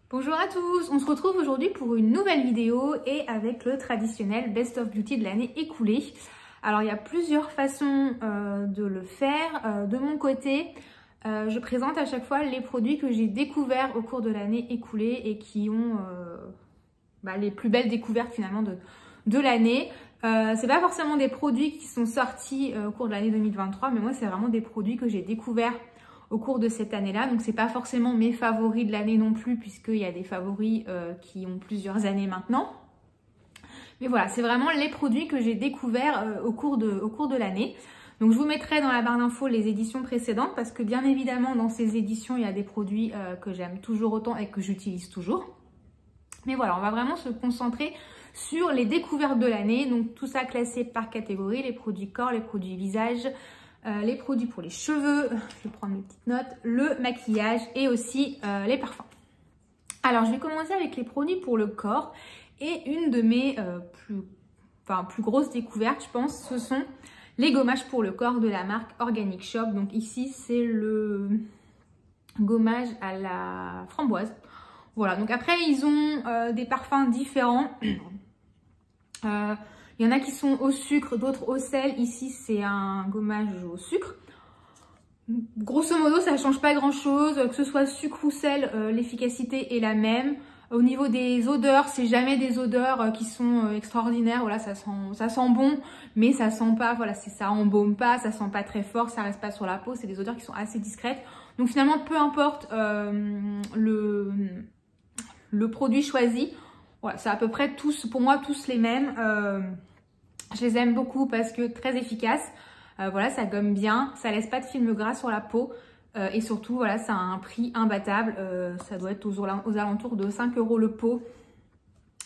Bonjour à tous, on se retrouve aujourd'hui pour une nouvelle vidéo et avec le traditionnel Best of Beauty de l'année écoulée. Alors il y a plusieurs façons de le faire. De mon côté, je présente à chaque fois les produits que j'ai découverts au cours de l'année écoulée et qui ont les plus belles découvertes finalement de l'année. C'est pas forcément des produits qui sont sortis au cours de l'année 2023, mais moi c'est vraiment des produits que j'ai découverts au cours de cette année-là. Donc c'est pas forcément mes favoris de l'année non plus, puisqu'il y a des favoris qui ont plusieurs années maintenant. Mais voilà, c'est vraiment les produits que j'ai découverts au cours de l'année. Donc je vous mettrai dans la barre d'infos les éditions précédentes, parce que bien évidemment dans ces éditions il y a des produits que j'aime toujours autant et que j'utilise toujours. Mais voilà, on va vraiment se concentrer sur les découvertes de l'année. Donc tout ça classé par catégorie, les produits corps, les produits visage, les produits pour les cheveux, je vais prendre mes petites notes, le maquillage et aussi les parfums. Alors je vais commencer avec les produits pour le corps et une de mes plus grosses découvertes, je pense, ce sont les gommages pour le corps de la marque Organic Shop. Donc ici c'est le gommage à la framboise. Voilà, donc après ils ont des parfums différents. Il y en a qui sont au sucre, d'autres au sel. Ici, c'est un gommage au sucre. Grosso modo, ça ne change pas grand-chose. Que ce soit sucre ou sel, l'efficacité est la même. Au niveau des odeurs, c'est jamais des odeurs qui sont extraordinaires. Voilà, ça sent bon, mais ça sent pas, voilà, ça embaume pas, ça sent pas très fort, ça reste pas sur la peau. C'est des odeurs qui sont assez discrètes. Donc finalement, peu importe le produit choisi, voilà, c'est à peu près tous, pour moi, tous les mêmes. Je les aime beaucoup parce que très efficaces. Voilà, ça gomme bien, ça laisse pas de film gras sur la peau. Et surtout, voilà, ça a un prix imbattable. Ça doit être aux alentours de 5 € le pot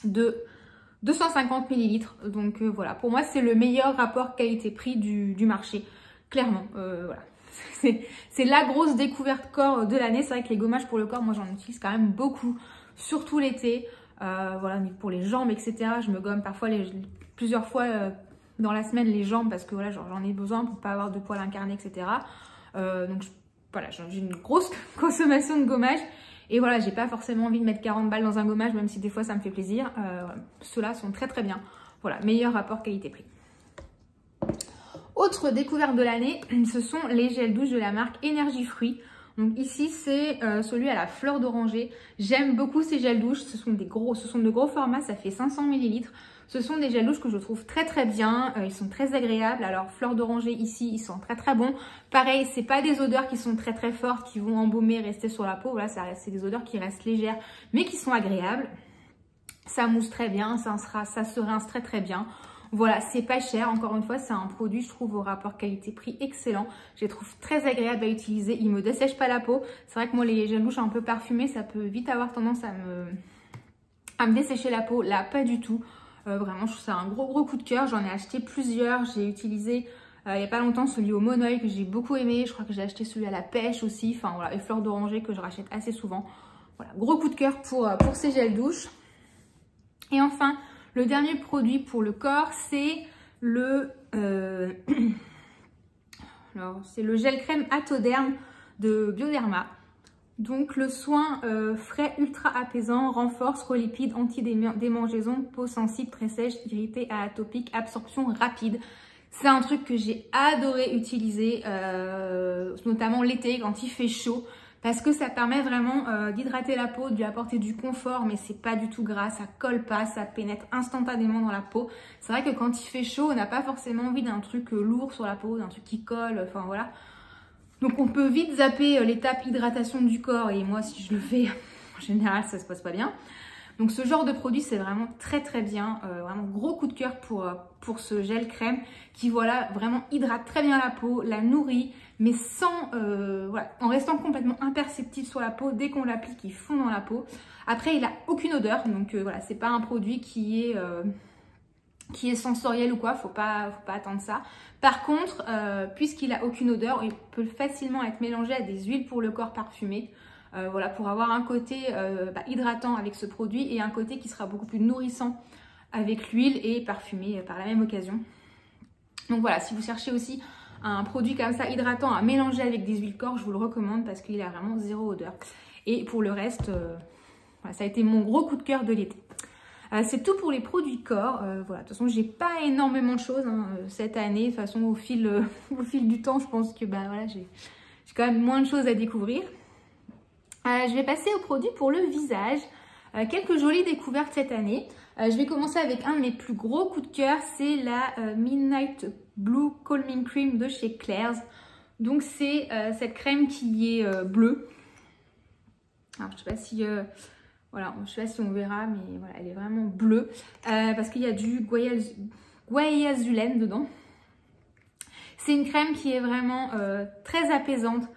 de 250 ml. Donc voilà, pour moi, c'est le meilleur rapport qualité-prix du marché. Clairement, voilà. C'est la grosse découverte corps de l'année. C'est vrai que les gommages pour le corps, moi, j'en utilise quand même beaucoup, surtout l'été. Voilà, pour les jambes, etc. Je me gomme parfois plusieurs fois dans la semaine les jambes parce que voilà, j'en ai besoin pour pas avoir de poils incarnés, etc. Donc voilà, j'ai une grosse consommation de gommage et voilà, j'ai pas forcément envie de mettre 40 balles dans un gommage, même si des fois ça me fait plaisir. Ceux-là sont très très bien. Voilà, meilleur rapport qualité-prix. Autre découverte de l'année, ce sont les gels douche de la marque Énergie Fruits. Donc ici, c'est celui à la fleur d'oranger. J'aime beaucoup ces gels douches. Ce sont de gros formats, ça fait 500 ml. Ce sont des gels douches que je trouve très très bien. Ils sont très agréables. Alors fleur d'oranger ici, ils sont très très bons. Pareil, c'est pas des odeurs qui sont très très fortes, qui vont embaumer et rester sur la peau. Voilà, c'est des odeurs qui restent légères, mais qui sont agréables. Ça mousse très bien, ça se rince très très bien. Voilà, c'est pas cher. Encore une fois, c'est un produit, je trouve, au rapport qualité-prix excellent. Je les trouve très agréables à utiliser. Ils me dessèchent pas la peau. C'est vrai que moi, les gels douche un peu parfumés, ça peut vite avoir tendance à me dessécher la peau. Là, pas du tout. Vraiment, je trouve ça un gros coup de cœur. J'en ai acheté plusieurs. J'ai utilisé il n'y a pas longtemps celui au monoeil que j'ai beaucoup aimé. Je crois que j'ai acheté celui à la pêche aussi. Enfin, voilà, et fleur d'oranger que je rachète assez souvent. Voilà, gros coup de cœur pour ces gels douche. Et enfin, le dernier produit pour le corps, c'est le gel crème Atoderm de Bioderma. Donc le soin frais ultra apaisant, renforce, relipide, anti-démangeaison, peau sensible, très sèche, irritée à atopique, absorption rapide. C'est un truc que j'ai adoré utiliser, notamment l'été quand il fait chaud. Parce que ça permet vraiment d'hydrater la peau, de lui apporter du confort, mais c'est pas du tout gras, ça colle pas, ça pénètre instantanément dans la peau. C'est vrai que quand il fait chaud, on n'a pas forcément envie d'un truc lourd sur la peau, d'un truc qui colle, enfin voilà. Donc on peut vite zapper l'étape hydratation du corps, et moi si je le fais, en général ça se passe pas bien. Donc ce genre de produit c'est vraiment très très bien, vraiment gros coup de cœur pour ce gel crème qui voilà vraiment hydrate très bien la peau, la nourrit, mais sans voilà, en restant complètement imperceptible sur la peau. Dès qu'on l'applique, il fond dans la peau. Après il a aucune odeur, donc voilà, c'est pas un produit qui est sensoriel ou quoi, faut pas attendre ça. Par contre, puisqu'il a aucune odeur, il peut facilement être mélangé à des huiles pour le corps parfumées. Voilà, pour avoir un côté hydratant avec ce produit et un côté qui sera beaucoup plus nourrissant avec l'huile et parfumé par la même occasion. Donc voilà, si vous cherchez aussi un produit comme ça hydratant à mélanger avec des huiles corps, je vous le recommande parce qu'il a vraiment zéro odeur. Et pour le reste, Voilà, ça a été mon gros coup de cœur de l'été. C'est tout pour les produits corps. Voilà, de toute façon, j'ai pas énormément de choses hein, cette année. De toute façon, au fil du temps, je pense que bah, voilà, j'ai quand même moins de choses à découvrir. Je vais passer aux produits pour le visage. Quelques jolies découvertes cette année. Je vais commencer avec un de mes plus gros coups de cœur. C'est la Midnight Blue Calming Cream de chez Claire's. Donc, c'est cette crème qui est bleue. Alors, je sais pas si... voilà, je sais pas si on verra, mais voilà, elle est vraiment bleue parce qu'il y a du guaiazulène dedans. C'est une crème qui est vraiment très apaisante,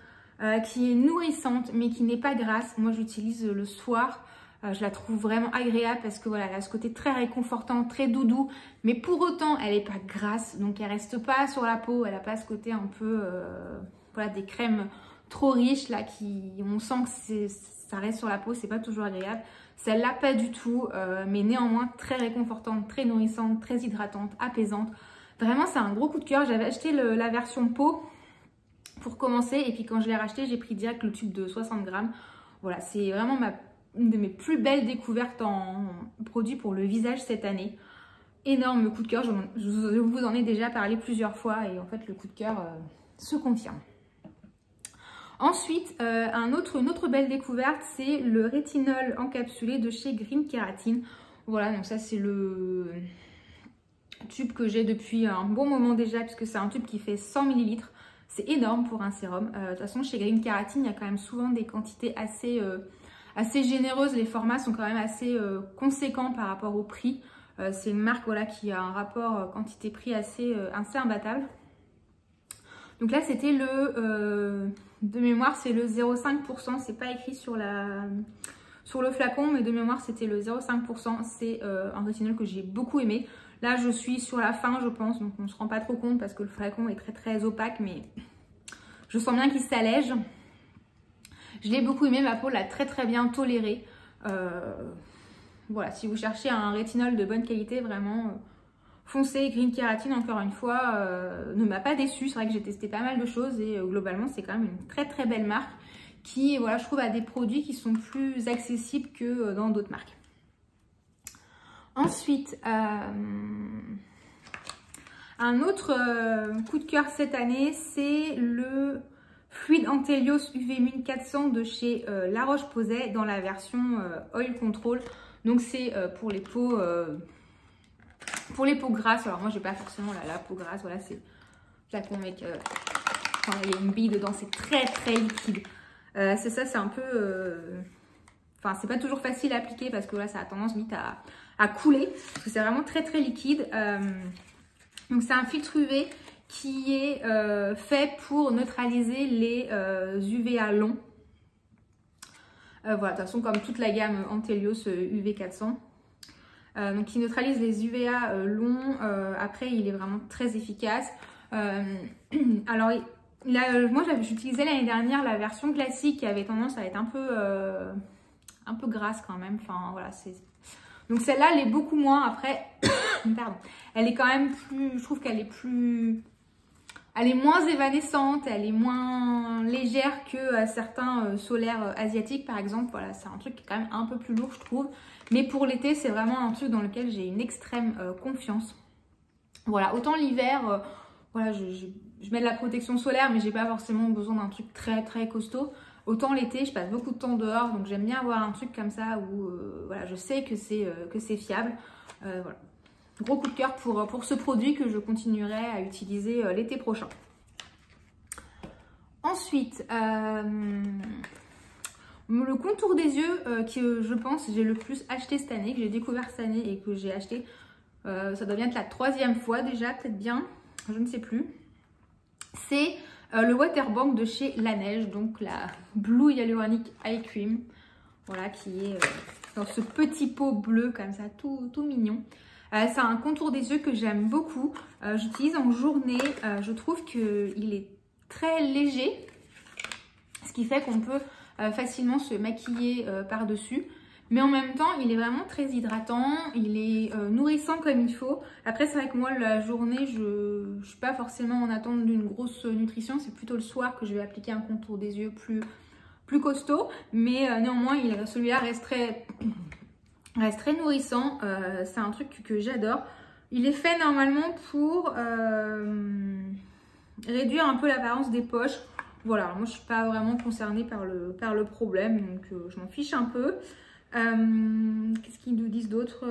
qui est nourrissante, mais qui n'est pas grasse. Moi, j'utilise le soir. Je la trouve vraiment agréable parce que voilà, elle a ce côté très réconfortant, très doudou, mais pour autant, elle n'est pas grasse, donc elle reste pas sur la peau. Elle n'a pas ce côté un peu, voilà, des crèmes trop riches là, qui on sent que ça reste sur la peau, c'est pas toujours agréable. Celle-là, pas du tout, mais néanmoins très réconfortante, très nourrissante, très hydratante, apaisante. Vraiment, c'est un gros coup de cœur. J'avais acheté la version peau pour commencer, et puis quand je l'ai racheté, j'ai pris direct le tube de 60 grammes. Voilà, c'est vraiment une de mes plus belles découvertes en produits pour le visage cette année. Énorme coup de cœur, je vous en ai déjà parlé plusieurs fois, et en fait, le coup de cœur se confirme. Ensuite, une autre belle découverte, c'est le rétinol encapsulé de chez Green Keratin. Voilà, donc ça c'est le tube que j'ai depuis un bon moment déjà, puisque c'est un tube qui fait 100 ml. C'est énorme pour un sérum. De toute façon, chez Green Keratin, il y a quand même souvent des quantités assez généreuses. Les formats sont quand même assez conséquents par rapport au prix. C'est une marque voilà, qui a un rapport quantité-prix assez imbattable. Donc là, c'était de mémoire, c'est le 0,5%. C'est pas écrit sur le flacon, mais de mémoire, c'était le 0,5%. C'est un rétinol que j'ai beaucoup aimé. Là, je suis sur la fin, je pense, donc on ne se rend pas trop compte parce que le flacon est très très opaque, mais je sens bien qu'il s'allège. Je l'ai beaucoup aimé, ma peau l'a très très bien toléré. Voilà, si vous cherchez un rétinol de bonne qualité, vraiment... foncez. Green Keratin, encore une fois, ne m'a pas déçue. C'est vrai que j'ai testé pas mal de choses et globalement, c'est quand même une très très belle marque qui, voilà, je trouve, a des produits qui sont plus accessibles que dans d'autres marques. Ensuite, un autre coup de cœur cette année, c'est le Fluid Antelios UV Mune 400 de chez La Roche-Posay dans la version Oil Control. Donc, c'est pour les peaux... grasses. Alors moi j'ai pas forcément la peau grasse, voilà, c'est flacon avec enfin, il y a une bille dedans, c'est très très liquide. C'est ça, c'est un peu enfin c'est pas toujours facile à appliquer parce que là ça a tendance vite à couler parce que c'est vraiment très très liquide. Donc c'est un filtre UV qui est fait pour neutraliser les UVA longs. Voilà, de toute façon comme toute la gamme Antelios UV 400. Donc il neutralise les UVA longs. Après il est vraiment très efficace. Alors moi j'utilisais l'année dernière la version classique qui avait tendance à être un peu grasse quand même. Enfin voilà, donc celle-là elle est beaucoup moins. Après pardon, elle est quand même plus, je trouve qu'elle est plus, elle est moins évanescente, elle est moins légère que certains solaires asiatiques par exemple. Voilà, c'est un truc qui est quand même un peu plus lourd je trouve. Mais pour l'été, c'est vraiment un truc dans lequel j'ai une extrême confiance. Voilà, autant l'hiver, voilà, je mets de la protection solaire, mais j'ai pas forcément besoin d'un truc très très costaud. Autant l'été, je passe beaucoup de temps dehors, donc j'aime bien avoir un truc comme ça où voilà, je sais que c'est fiable. Voilà. Gros coup de cœur pour ce produit que je continuerai à utiliser l'été prochain. Ensuite, le contour des yeux que je pense j'ai le plus acheté cette année, que j'ai découvert cette année et que j'ai acheté, ça doit bien être la 3e fois déjà, peut-être bien, je ne sais plus. C'est le Waterbank de chez Laneige, donc la Blue Hyaluronic Eye Cream, voilà, qui est dans ce petit pot bleu comme ça, tout mignon. C'est un contour des yeux que j'aime beaucoup, j'utilise en journée, je trouve qu'il est très léger, ce qui fait qu'on peut facilement se maquiller par-dessus. Mais en même temps, il est vraiment très hydratant, il est nourrissant comme il faut. Après, c'est vrai que moi, la journée, je ne suis pas forcément en attente d'une grosse nutrition. C'est plutôt le soir que je vais appliquer un contour des yeux plus plus costaud, mais néanmoins celui-là reste très nourrissant. C'est un truc que j'adore. Il est fait normalement pour réduire un peu l'apparence des poches. Voilà, moi je suis pas vraiment concernée par le problème, donc je m'en fiche un peu. Qu'est-ce qu'ils nous disent d'autre?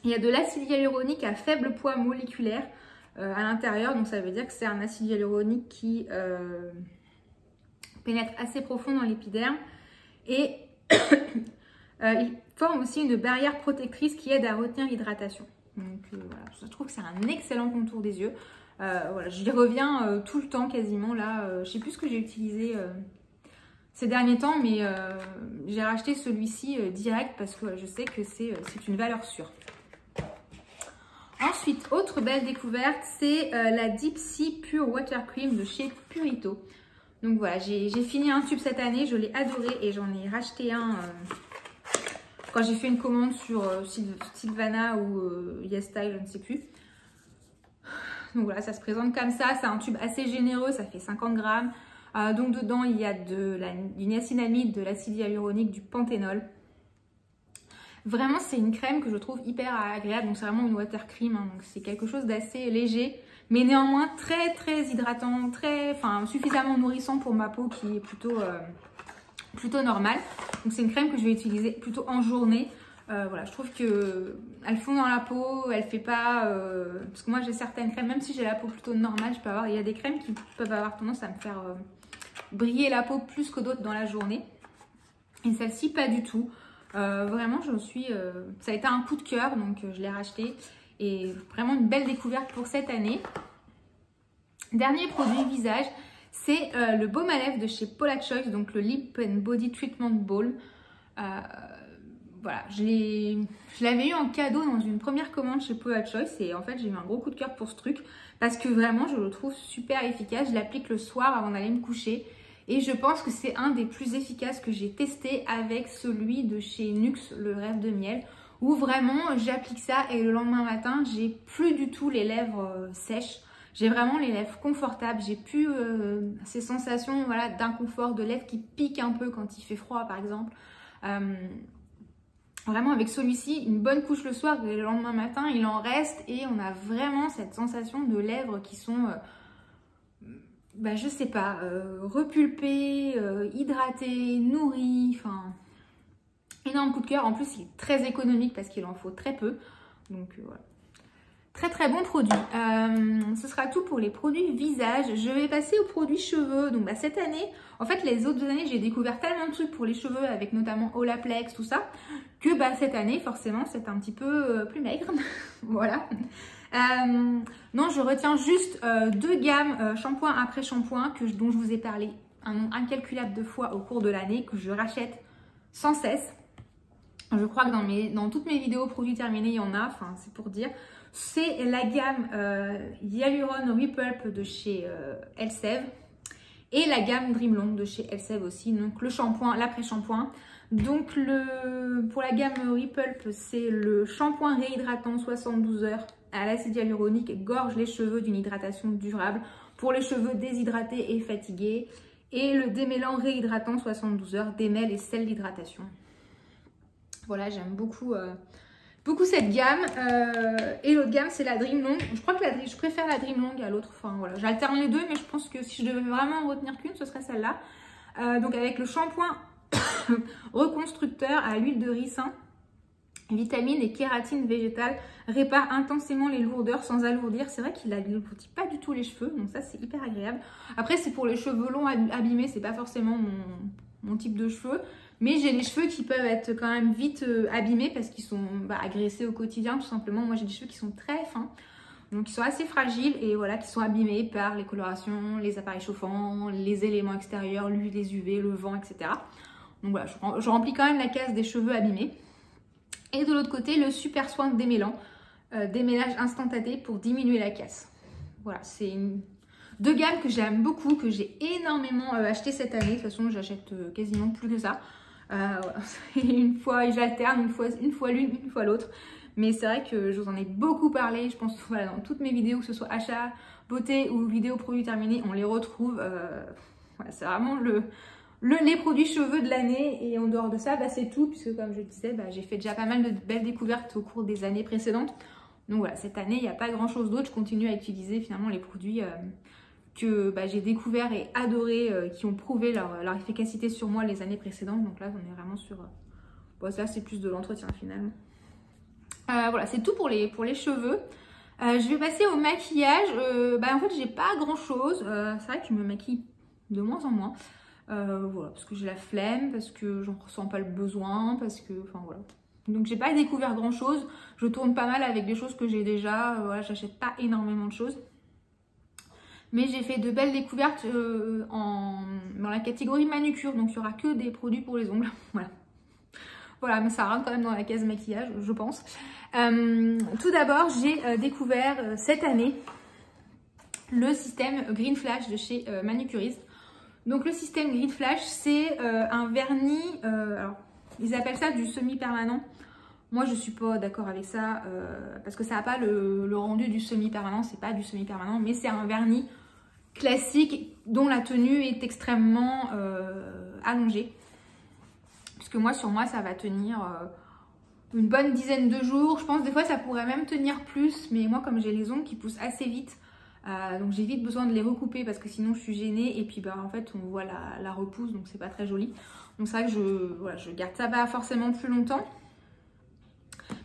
Il y a de l'acide hyaluronique à faible poids moléculaire à l'intérieur, donc ça veut dire que c'est un acide hyaluronique qui pénètre assez profond dans l'épiderme et il forme aussi une barrière protectrice qui aide à retenir l'hydratation. Donc voilà, je trouve que c'est un excellent contour des yeux. Voilà, j'y reviens tout le temps quasiment là. Je sais plus ce que j'ai utilisé ces derniers temps, mais j'ai racheté celui-ci direct parce que je sais que c'est une valeur sûre. Ensuite, autre belle découverte, c'est la Deep Sea Pure Water Cream de chez Purito. Donc voilà, j'ai fini un tube cette année, je l'ai adoré et j'en ai racheté un quand j'ai fait une commande sur Sylvana ou YesStyle, je ne sais plus. Donc voilà, ça se présente comme ça, c'est un tube assez généreux, ça fait 50 grammes. Donc dedans, il y a du niacinamide, de l'acide hyaluronique, du panthénol. Vraiment, c'est une crème que je trouve hyper agréable. Donc c'est vraiment une water cream, hein, donc c'est quelque chose d'assez léger, mais néanmoins très très hydratant, suffisamment nourrissant pour ma peau qui est plutôt normale. Donc c'est une crème que je vais utiliser plutôt en journée. Voilà, je trouve qu'elle fond dans la peau, elle fait pas... parce que moi j'ai certaines crèmes, même si j'ai la peau plutôt normale, il y a des crèmes qui peuvent avoir tendance à me faire briller la peau plus que d'autres dans la journée. Et celle-ci, pas du tout. Vraiment, ça a été un coup de cœur, donc je l'ai racheté. Et vraiment une belle découverte pour cette année. Dernier produit visage, c'est le baume à lèvres de chez Paula Choice, donc le Lip and Body Treatment Balm. Voilà, je l'avais eu en cadeau dans une première commande chez Paula Choice et en fait j'ai eu un gros coup de cœur pour ce truc parce que vraiment je le trouve super efficace. Je l'applique le soir avant d'aller me coucher et je pense que c'est un des plus efficaces que j'ai testé avec celui de chez Nuxe, le Rêve de Miel, où vraiment j'applique ça et le lendemain matin j'ai plus du tout les lèvres sèches. J'ai vraiment les lèvres confortables, j'ai plus ces sensations voilà, d'inconfort de lèvres qui piquent un peu quand il fait froid par exemple. Vraiment avec celui-ci, une bonne couche le soir et le lendemain matin, il en reste et on a vraiment cette sensation de lèvres qui sont, je sais pas, repulpées, hydratées, nourries, enfin, énorme coup de cœur. En plus, il est très économique parce qu'il en faut très peu, donc voilà. Très très bon produit. Ce sera tout pour les produits visage. Je vais passer aux produits cheveux. Donc cette année, en fait les autres années j'ai découvert tellement de trucs pour les cheveux avec notamment Olaplex, tout ça, que cette année forcément c'est un petit peu plus maigre. Voilà. Non, je retiens juste deux gammes shampoing après shampoing dont je vous ai parlé un nombre incalculable de fois au cours de l'année, que je rachète sans cesse. Je crois que dans toutes mes vidéos produits terminés, il y en a, enfin c'est pour dire. C'est la gamme Hyaluron Repulp de chez Elseve et la gamme Dream Long de chez Elseve aussi. Donc le shampoing, l'après-shampoing. Donc pour la gamme Repulp, c'est le shampoing réhydratant 72 heures à l'acide hyaluronique, gorge les cheveux d'une hydratation durable pour les cheveux déshydratés et fatigués. Et le démêlant réhydratant 72 heures, démêle et scelle l'hydratation. Voilà, j'aime beaucoup cette gamme. Et l'autre gamme, c'est la Dream Long. Je crois que je préfère la Dream Long à l'autre. Enfin, voilà, j'alterne les deux, mais je pense que si je devais vraiment en retenir qu'une, ce serait celle-là. Donc, avec le shampoing reconstructeur à l'huile de ricin, vitamine et kératine végétale, répare intensément les lourdeurs sans alourdir. C'est vrai qu'il n'alourdit pas du tout les cheveux, donc ça, c'est hyper agréable. Après, c'est pour les cheveux longs abîmés, c'est pas forcément mon type de cheveux. Mais j'ai les cheveux qui peuvent être quand même vite abîmés parce qu'ils sont agressés au quotidien tout simplement. Moi j'ai des cheveux qui sont très fins, donc ils sont assez fragiles et voilà, qui sont abîmés par les colorations, les appareils chauffants, les éléments extérieurs, les UV, le vent, etc. Donc voilà, je remplis quand même la case des cheveux abîmés. Et de l'autre côté, le super soin de démêlant, démêlage instantané pour diminuer la casse. Voilà, c'est deux gammes que j'aime beaucoup, que j'ai énormément acheté cette année. De toute façon, j'achète quasiment plus que ça. Voilà. Une fois, j'alterne, une fois l'une, une fois l'autre. Mais c'est vrai que je vous en ai beaucoup parlé. Je pense voilà, dans toutes mes vidéos, que ce soit achat, beauté ou vidéo produits terminés, on les retrouve. Voilà, c'est vraiment les produits cheveux de l'année. Et en dehors de ça, bah, c'est tout, puisque comme je le disais, bah, j'ai fait déjà pas mal de belles découvertes au cours des années précédentes. Donc voilà, cette année, il n'y a pas grand chose d'autre. Je continue à utiliser finalement les produits que bah, j'ai découverts et adorés, qui ont prouvé leur efficacité sur moi les années précédentes. Donc là, on est vraiment sur... bon, ça, c'est plus de l'entretien finalement. Voilà, c'est tout pour les cheveux. Je vais passer au maquillage. Bah, en fait, j'ai pas grand chose. C'est vrai que je me maquille de moins en moins. Voilà, parce que j'ai la flemme, parce que j'en ressens pas le besoin, parce que... Enfin voilà. Donc j'ai pas découvert grand chose. Je tourne pas mal avec des choses que j'ai déjà. Voilà, j'achète pas énormément de choses. Mais j'ai fait de belles découvertes dans la catégorie manucure. Donc il n'y aura que des produits pour les ongles. Voilà. Voilà, mais ça rentre quand même dans la case maquillage, je pense. Tout d'abord, j'ai découvert cette année le système Green Flash de chez Manucuriste. Donc le système Green Flash, c'est un vernis, alors ils appellent ça du semi-permanent. Moi, je suis pas d'accord avec ça parce que ça n'a pas le rendu du semi-permanent, c'est pas du semi-permanent, mais c'est un vernis classique dont la tenue est extrêmement allongée. Parce que moi, sur moi, ça va tenir une bonne dizaine de jours. Je pense des fois, ça pourrait même tenir plus. Mais moi, comme j'ai les ongles qui poussent assez vite, donc j'ai vite besoin de les recouper parce que sinon, je suis gênée. Et puis, bah, en fait, on voit la repousse, donc c'est pas très joli. Donc c'est vrai que voilà, je garde ça pas forcément plus longtemps.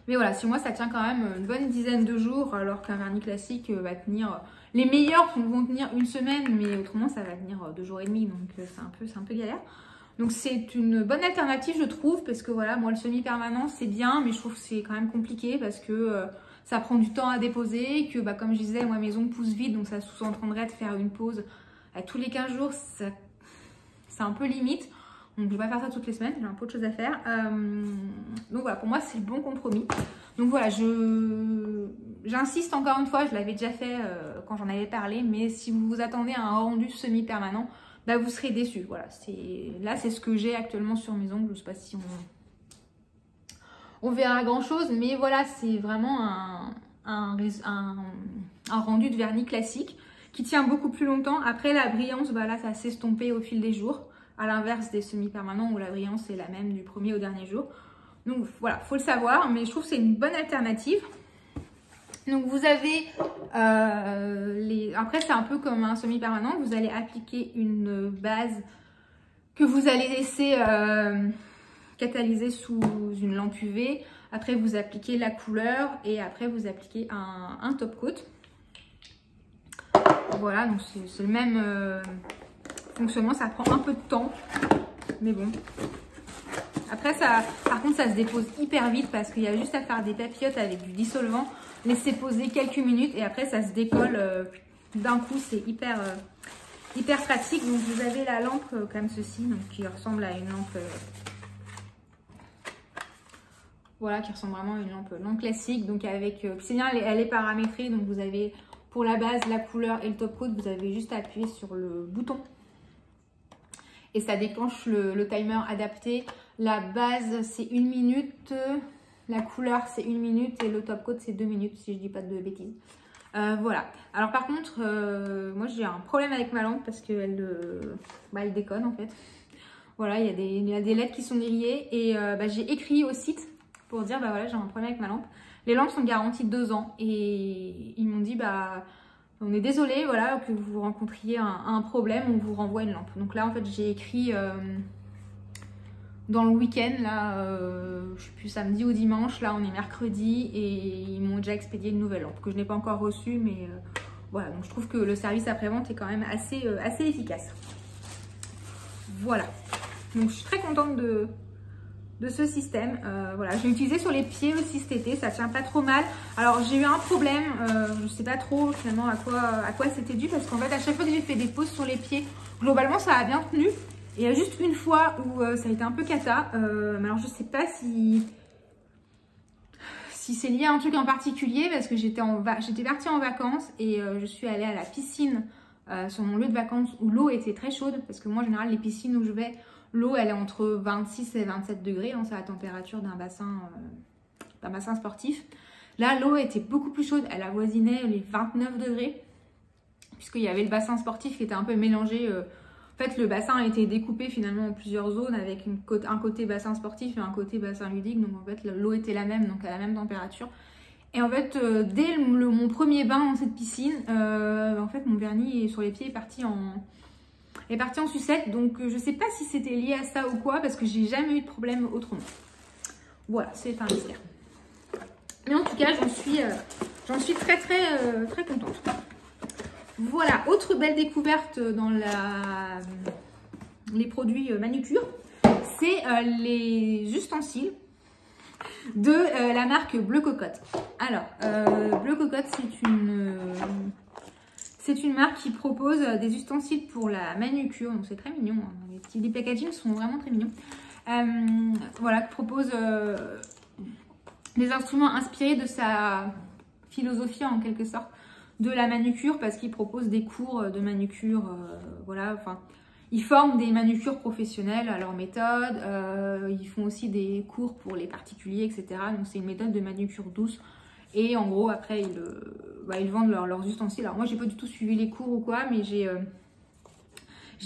Mais voilà, sur moi, ça tient quand même une bonne dizaine de jours, alors qu'un vernis classique va tenir... Les meilleurs vont tenir une semaine, mais autrement, ça va tenir 2 jours et demi. Donc c'est un peu galère. Donc c'est une bonne alternative, je trouve, parce que voilà, moi le semi-permanent c'est bien, mais je trouve que c'est quand même compliqué parce que ça prend du temps à déposer, que bah, comme je disais, moi mes ongles poussent vite, donc ça sous-entendrait de faire une pause à tous les 15 jours, c'est un peu limite. Donc je vais pas faire ça toutes les semaines, j'ai un peu de choses à faire. Donc voilà, pour moi c'est le bon compromis. Donc voilà, j'insiste encore une fois, je l'avais déjà fait quand j'en avais parlé, mais si vous vous attendez à un rendu semi-permanent, bah vous serez déçus. Voilà, là c'est ce que j'ai actuellement sur mes ongles. Je sais pas si on verra grand chose, mais voilà, c'est vraiment un rendu de vernis classique qui tient beaucoup plus longtemps. Après la brillance, bah là ça s'est estompé au fil des jours, à l'inverse des semi-permanents où la brillance est la même du premier au dernier jour. Donc voilà, faut le savoir, mais je trouve que c'est une bonne alternative. Donc vous avez, après c'est un peu comme un semi-permanent, vous allez appliquer une base que vous allez laisser catalyser sous une lampe UV. Après vous appliquez la couleur et après vous appliquez un top coat. Voilà, donc c'est le même fonctionnement, ça prend un peu de temps, mais bon. Après, par contre, ça se dépose hyper vite parce qu'il y a juste à faire des papillotes avec du dissolvant, laisser poser quelques minutes et après, ça se décolle d'un coup. C'est hyper pratique. Donc, vous avez la lampe comme ceci, donc qui ressemble à une lampe, voilà, qui ressemble vraiment à une lampe classique. Donc, avec, c'est bien, elle est paramétrée. Donc, vous avez pour la base, la couleur et le top coat, vous avez juste à appuyer sur le bouton. Et ça déclenche le timer adapté. La base, c'est 1 minute. La couleur, c'est 1 minute. Et le top coat, c'est 2 minutes, si je dis pas de bêtises. Voilà. Alors, par contre, moi, j'ai un problème avec ma lampe parce qu'elle elle déconne, en fait. Voilà, il y a des LED qui sont grillées. Et j'ai écrit au site pour dire, voilà, j'ai un problème avec ma lampe. Les lampes sont garanties 2 ans. Et ils m'ont dit, on est désolé, voilà, que vous rencontriez un problème, on vous renvoie une lampe. Donc là, en fait, j'ai écrit dans le week-end, là, je sais plus, samedi ou dimanche, là, on est mercredi, et ils m'ont déjà expédié une nouvelle lampe que je n'ai pas encore reçue, mais voilà, donc je trouve que le service après-vente est quand même assez efficace. Voilà, donc je suis très contente de ce système. Voilà, je l'ai utilisé sur les pieds aussi cet été, ça tient pas trop mal. Alors j'ai eu un problème, je sais pas trop finalement à quoi c'était dû, parce qu'en fait à chaque fois que j'ai fait des pauses sur les pieds, globalement ça a bien tenu. Et il y a juste une fois où ça a été un peu cata, mais alors je sais pas si c'est lié à un truc en particulier, parce que j'étais partie en vacances et je suis allée à la piscine sur mon lieu de vacances où l'eau était très chaude, parce que moi en général les piscines où je vais, l'eau, elle est entre 26 et 27 degrés, hein, c'est la température d'un bassin sportif. Là, l'eau était beaucoup plus chaude, elle avoisinait les 29 degrés, puisqu'il y avait le bassin sportif qui était un peu mélangé En fait, le bassin a été découpé finalement en plusieurs zones avec un côté bassin sportif et un côté bassin ludique. Donc en fait, l'eau était la même, donc à la même température. Et en fait, dès mon premier bain dans cette piscine, en fait, mon vernis sur les pieds est parti en sucette. Donc je sais pas si c'était lié à ça ou quoi, parce que j'ai jamais eu de problème autrement. Voilà, c'est un mystère. Mais en tout cas, j'en suis très contente. Voilà, autre belle découverte dans les produits manucure, c'est les ustensiles de la marque Bleu Cocotte. Alors, Bleu Cocotte, c'est une marque qui propose des ustensiles pour la manucure, donc c'est très mignon, hein. Les packagings sont vraiment très mignons. Voilà, qui propose des instruments inspirés de sa philosophie en quelque sorte de la manucure, parce qu'il propose des cours de manucure, voilà, enfin, ils forment des manucures professionnels à leur méthode, ils font aussi des cours pour les particuliers, etc. Donc c'est une méthode de manucure douce. Et en gros, après, ils vendent leurs ustensiles. Alors moi, j'ai pas du tout suivi les cours ou quoi, mais j'ai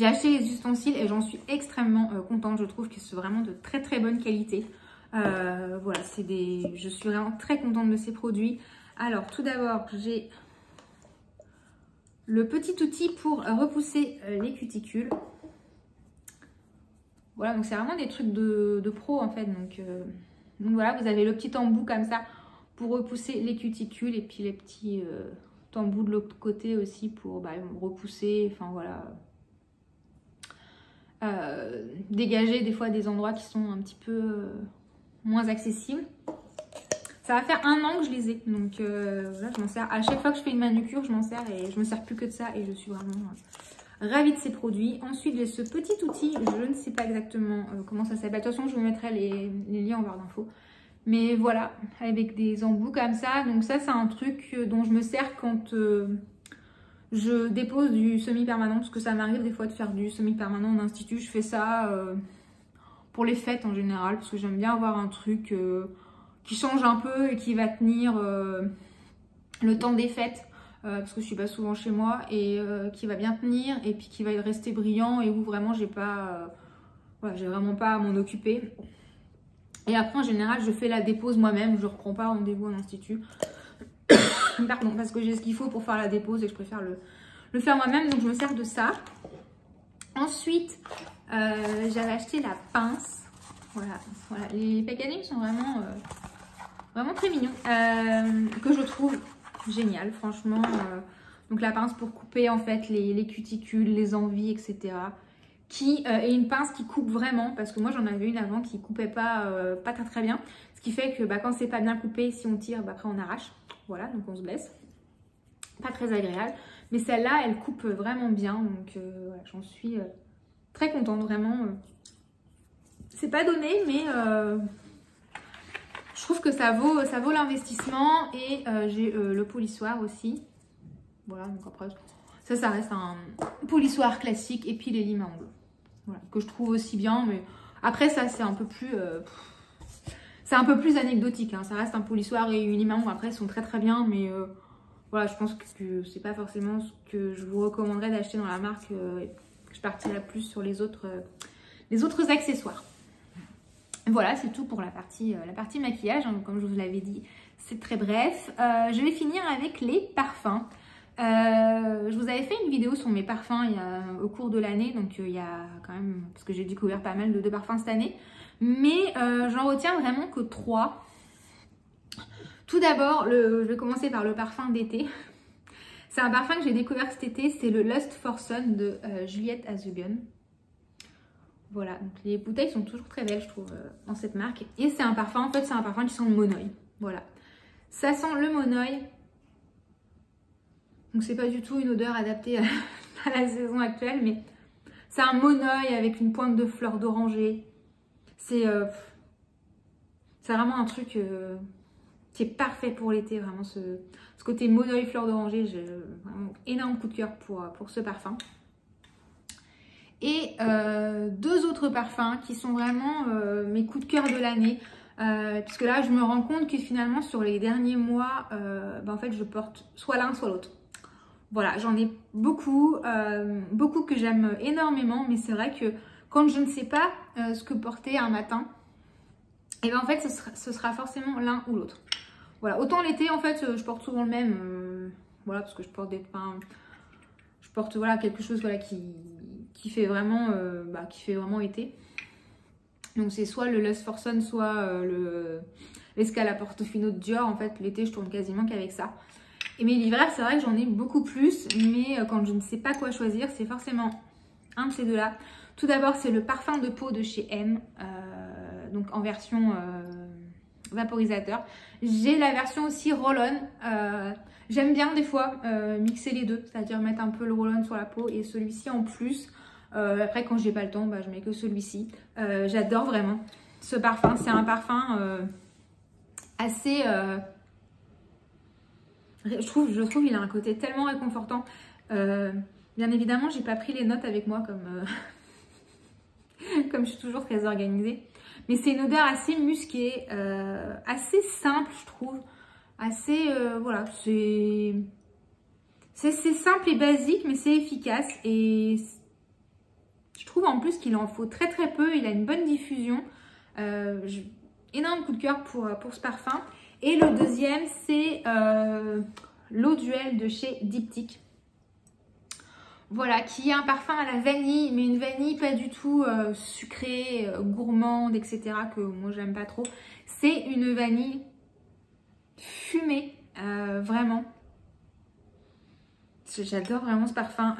acheté les ustensiles et j'en suis extrêmement contente. Je trouve que c'est vraiment de très très bonne qualité. Voilà, je suis vraiment très contente de ces produits. Alors, tout d'abord, j'ai le petit outil pour repousser les cuticules. Voilà, donc c'est vraiment des trucs de pro en fait. Donc voilà, vous avez le petit embout comme ça pour repousser les cuticules et puis les petits embouts de l'autre côté aussi pour repousser, enfin voilà, dégager des fois des endroits qui sont un petit peu moins accessibles. Ça va faire 1 an que je les ai, donc là je m'en sers. À chaque fois que je fais une manucure, je m'en sers et je me sers plus que de ça et je suis vraiment ravie de ces produits. Ensuite, j'ai ce petit outil, je ne sais pas exactement comment ça s'appelle. De toute façon, je vous mettrai les liens en barre d'infos. Mais voilà, avec des embouts comme ça. Donc ça, c'est un truc dont je me sers quand je dépose du semi-permanent. Parce que ça m'arrive des fois de faire du semi-permanent en institut. Je fais ça pour les fêtes en général. Parce que j'aime bien avoir un truc qui change un peu et qui va tenir le temps des fêtes. Parce que je suis pas souvent chez moi. Et qui va bien tenir. Et puis qui va rester brillant. Et où vraiment j'ai pas... voilà, j'ai vraiment pas à m'en occuper. Et après, en général, je fais la dépose moi-même. Je ne reprends pas rendez-vous en institut. Pardon, parce que j'ai ce qu'il faut pour faire la dépose et que je préfère le faire moi-même. Donc, je me sers de ça. Ensuite, j'avais acheté la pince. Voilà. Les packagings sont vraiment très mignons. Que je trouve génial, franchement. Donc, la pince pour couper, en fait, les cuticules, les envies, etc. Qui est une pince qui coupe vraiment, parce que moi j'en avais une avant qui coupait pas très bien, ce qui fait que quand c'est pas bien coupé, si on tire, après on arrache, voilà, donc on se blesse, pas très agréable, mais celle-là elle coupe vraiment bien, donc voilà, j'en suis très contente, vraiment, c'est pas donné, mais je trouve que ça vaut l'investissement. Et j'ai le polissoir aussi, voilà, donc après ça reste un polissoir classique, et puis les limes à ongles. Voilà, que je trouve aussi bien, mais après ça c'est un peu plus anecdotique, hein. Ça reste un polissoir et une lime à ongles, après ils sont très très bien, mais voilà, je pense que c'est pas forcément ce que je vous recommanderais d'acheter dans la marque. Je partirais plus sur les autres accessoires. Voilà, c'est tout pour la partie maquillage, hein. Comme je vous l'avais dit, c'est très bref. Je vais finir avec les parfums. Je vous avais fait une vidéo sur mes parfums au cours de l'année, donc il y a quand même, parce que j'ai découvert pas mal de parfums cette année, mais j'en retiens vraiment que 3. Tout d'abord, je vais commencer par le parfum d'été. C'est un parfum que j'ai découvert cet été, c'est le Lust for Sun de Juliette Azugun. Voilà, donc les bouteilles sont toujours très belles, je trouve, dans cette marque. Et c'est un parfum, en fait, c'est un parfum qui sent le monoeil. Voilà, ça sent le monoeil. Donc c'est pas du tout une odeur adaptée à la saison actuelle, mais c'est un monoeil avec une pointe de fleurs d'oranger. C'est vraiment un truc qui est parfait pour l'été, vraiment ce côté monoeil fleurs d'oranger. J'ai vraiment énorme coup de cœur pour ce parfum. Et 2 autres parfums qui sont vraiment mes coups de cœur de l'année. Puisque là je me rends compte que finalement sur les derniers mois, en fait je porte soit l'un soit l'autre. Voilà, j'en ai beaucoup, beaucoup que j'aime énormément, mais c'est vrai que quand je ne sais pas ce que porter un matin, et bien en fait ce sera forcément l'un ou l'autre. Voilà, autant l'été en fait je porte souvent le même, voilà, parce que je porte voilà, quelque chose voilà, qui fait vraiment été. Donc c'est soit le Lust for Sun, soit l'Escala Portofino de Dior. En fait l'été je tourne quasiment qu'avec ça. Et mes l'hiver c'est vrai que j'en ai beaucoup plus, mais quand je ne sais pas quoi choisir, c'est forcément un de ces deux-là. Tout d'abord c'est le parfum de peau de chez M, donc en version vaporisateur. J'ai la version aussi roll-on. J'aime bien des fois mixer les deux, c'est-à-dire mettre un peu le roll-on sur la peau et celui-ci en plus. Après quand j'ai pas le temps, bah, je mets que celui-ci. J'adore vraiment ce parfum. C'est un parfum assez... je trouve il a un côté tellement réconfortant. Bien évidemment, j'ai pas pris les notes avec moi comme, comme je suis toujours très organisée. Mais c'est une odeur assez musquée, assez simple, je trouve. Assez, voilà, c'est simple et basique, mais c'est efficace. Et je trouve en plus qu'il en faut très très peu. Il a une bonne diffusion. Énorme coup de cœur pour ce parfum. Et le deuxième, c'est l'eau duel de chez Diptyque. Voilà, qui est un parfum à la vanille, mais une vanille pas du tout sucrée, gourmande, etc. que moi j'aime pas trop. C'est une vanille fumée, vraiment. J'adore vraiment ce parfum.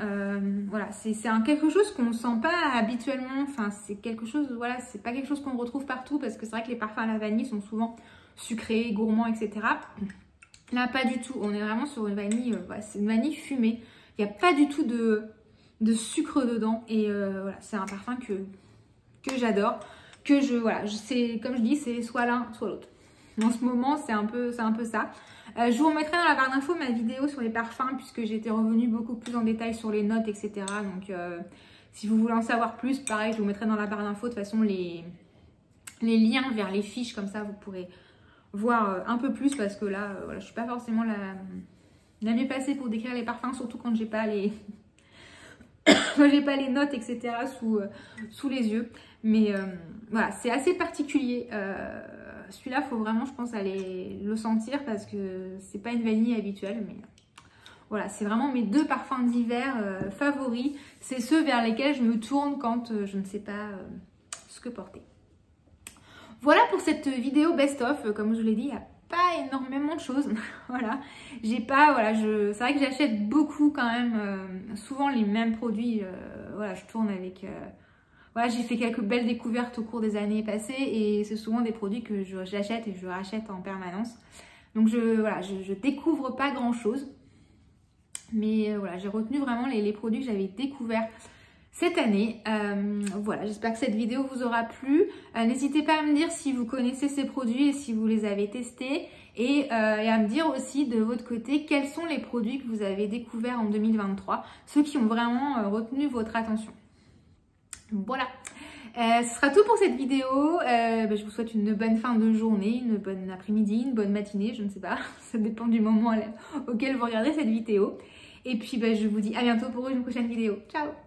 Voilà, c'est quelque chose qu'on ne sent pas habituellement. Enfin, c'est quelque chose, voilà, c'est pas quelque chose qu'on retrouve partout parce que c'est vrai que les parfums à la vanille sont souvent sucrés, gourmands, etc. Là, pas du tout. On est vraiment sur une vanille, voilà, c'est une vanille fumée. Il n'y a pas du tout de sucre dedans. Et voilà, c'est un parfum que j'adore. Voilà, comme je dis, c'est soit l'un, soit l'autre. En ce moment, c'est un peu ça. Je vous remettrai dans la barre d'infos ma vidéo sur les parfums puisque j'étais revenue beaucoup plus en détail sur les notes, etc. Donc, si vous voulez en savoir plus, pareil, je vous mettrai dans la barre d'infos de toute façon les liens vers les fiches. Comme ça, vous pourrez voir un peu plus parce que là, voilà, je suis pas forcément la mieux passée pour décrire les parfums, surtout quand j'ai pas les... j'ai pas les notes, etc. sous les yeux. Mais voilà, c'est assez particulier. Celui-là, il faut vraiment, je pense, aller le sentir parce que c'est pas une vanille habituelle. Mais voilà, c'est vraiment mes deux parfums d'hiver favoris. C'est ceux vers lesquels je me tourne quand je ne sais pas ce que porter. Voilà pour cette vidéo best-of. Comme je vous l'ai dit, il n'y a pas énormément de choses. Voilà, j'ai pas, voilà, c'est vrai que j'achète beaucoup quand même, souvent les mêmes produits. Voilà, je tourne avec... Voilà, j'ai fait quelques belles découvertes au cours des années passées et c'est souvent des produits que j'achète et je rachète en permanence. Donc voilà, je découvre pas grand chose. Mais voilà, j'ai retenu vraiment les produits que j'avais découverts cette année. Voilà, j'espère que cette vidéo vous aura plu. N'hésitez pas à me dire si vous connaissez ces produits et si vous les avez testés. Et à me dire aussi de votre côté quels sont les produits que vous avez découverts en 2023. Ceux qui ont vraiment retenu votre attention. Voilà, ce sera tout pour cette vidéo. Je vous souhaite une bonne fin de journée, une bonne après-midi, une bonne matinée, je ne sais pas. Ça dépend du moment auquel vous regardez cette vidéo. Et puis je vous dis à bientôt pour une prochaine vidéo. Ciao!